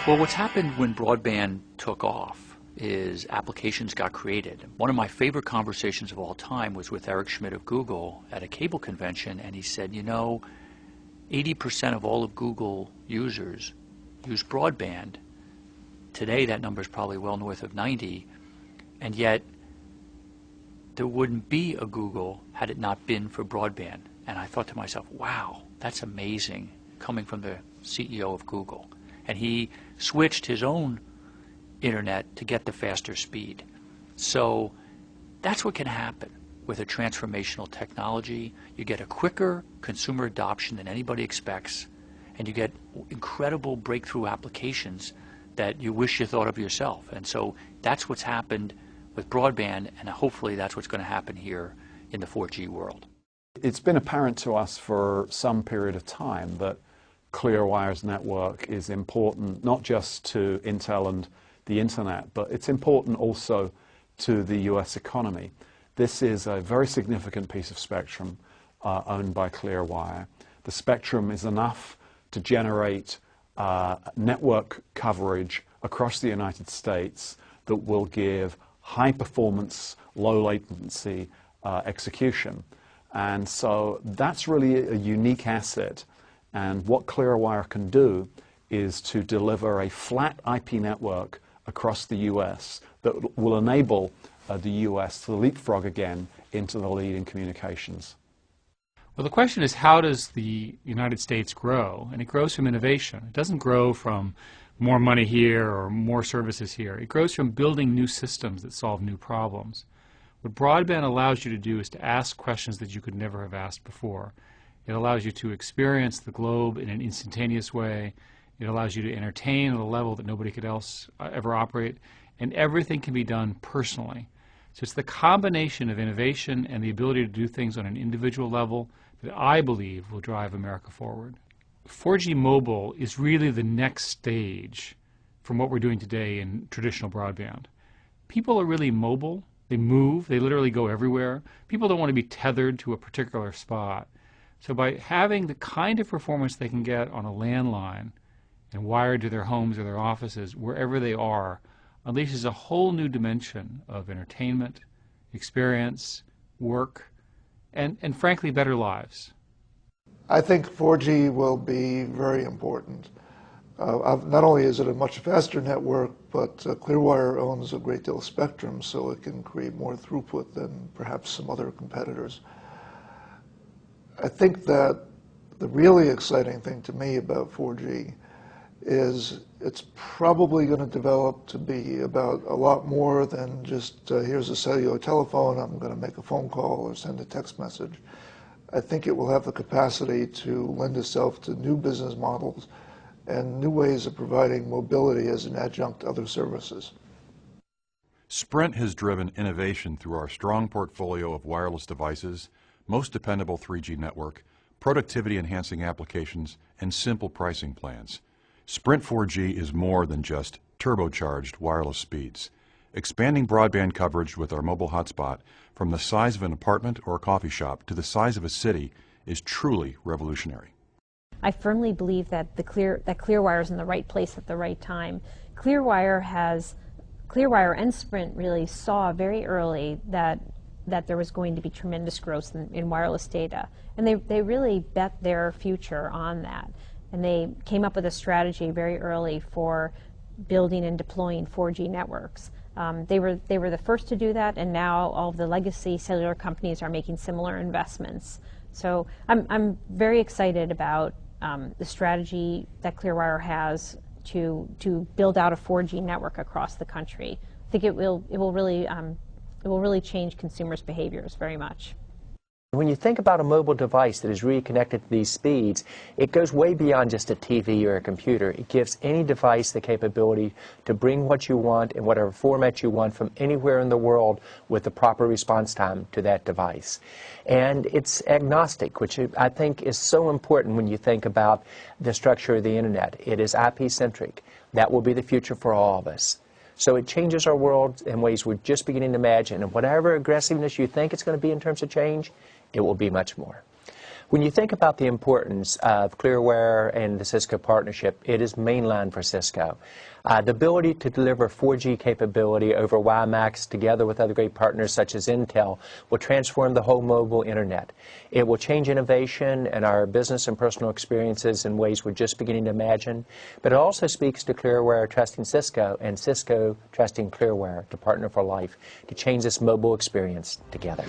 Well, what's happened when broadband took off is applications got created. One of my favorite conversations of all time was with Eric Schmidt of Google at a cable convention, and he said, you know, 80% of all of Google users use broadband. Today that number is probably well north of 90, and yet there wouldn't be a Google had it not been for broadband. And I thought to myself, wow, that's amazing, coming from the CEO of Google. And he switched his own internet to get the faster speed. So that's what can happen with a transformational technology. You get a quicker consumer adoption than anybody expects, and you get incredible breakthrough applications that you wish you thought of yourself. And so that's what's happened with broadband, and hopefully that's what's going to happen here in the 4G world. It's been apparent to us for some period of time that Clearwire's network is important not just to Intel and the internet, but it's important also to the US economy. This is a very significant piece of spectrum owned by Clearwire. The spectrum is enough to generate network coverage across the United States that will give high performance, low latency execution. And so that's really a unique asset. And what Clearwire can do is to deliver a flat IP network across the US that will enable the US to leapfrog again into the lead in communications. Well, the question is, how does the United States grow? And it grows from innovation. It doesn't grow from more money here or more services here. It grows from building new systems that solve new problems. What broadband allows you to do is to ask questions that you could never have asked before. It allows you to experience the globe in an instantaneous way. It allows you to entertain at a level that nobody could else ever operate. And everything can be done personally. So it's the combination of innovation and the ability to do things on an individual level that I believe will drive America forward. 4G mobile is really the next stage from what we're doing today in traditional broadband. People are really mobile. They move. They literally go everywhere. People don't want to be tethered to a particular spot. So by having the kind of performance they can get on a landline and wired to their homes or their offices, wherever they are, unleashes a whole new dimension of entertainment, experience, work, and frankly, better lives. I think 4G will be very important. Not only is it a much faster network, but Clearwire owns a great deal of spectrum, so it can create more throughput than perhaps some other competitors. I think that the really exciting thing to me about 4G is it's probably going to develop to be about a lot more than just here's a cellular telephone, I'm going to make a phone call or send a text message. I think it will have the capacity to lend itself to new business models and new ways of providing mobility as an adjunct to other services. Sprint has driven innovation through our strong portfolio of wireless devices, most dependable 3G network, productivity-enhancing applications, and simple pricing plans. Sprint 4G is more than just turbocharged wireless speeds. Expanding broadband coverage with our mobile hotspot from the size of an apartment or a coffee shop to the size of a city is truly revolutionary. I firmly believe that Clearwire is in the right place at the right time. Clearwire and Sprint really saw very early that there was going to be tremendous growth in wireless data. And they really bet their future on that. And they came up with a strategy very early for building and deploying 4G networks. They were the first to do that, and now all of the legacy cellular companies are making similar investments. So I'm very excited about the strategy that Clearwire has to build out a 4G network across the country. I think it will really change consumers' behaviors very much. When you think about a mobile device that is really connected to these speeds, it goes way beyond just a TV or a computer. It gives any device the capability to bring what you want in whatever format you want from anywhere in the world with the proper response time to that device. And it's agnostic, which I think is so important when you think about the structure of the internet. It is IP-centric. That will be the future for all of us. So it changes our world in ways we're just beginning to imagine. And whatever aggressiveness you think it's going to be in terms of change, it will be much more. When you think about the importance of Clearwire and the Cisco partnership, it is mainline for Cisco. The ability to deliver 4G capability over WiMAX together with other great partners such as Intel will transform the whole mobile internet. It will change innovation and our business and personal experiences in ways we're just beginning to imagine, but it also speaks to Clearwire trusting Cisco and Cisco trusting Clearwire to partner for life to change this mobile experience together.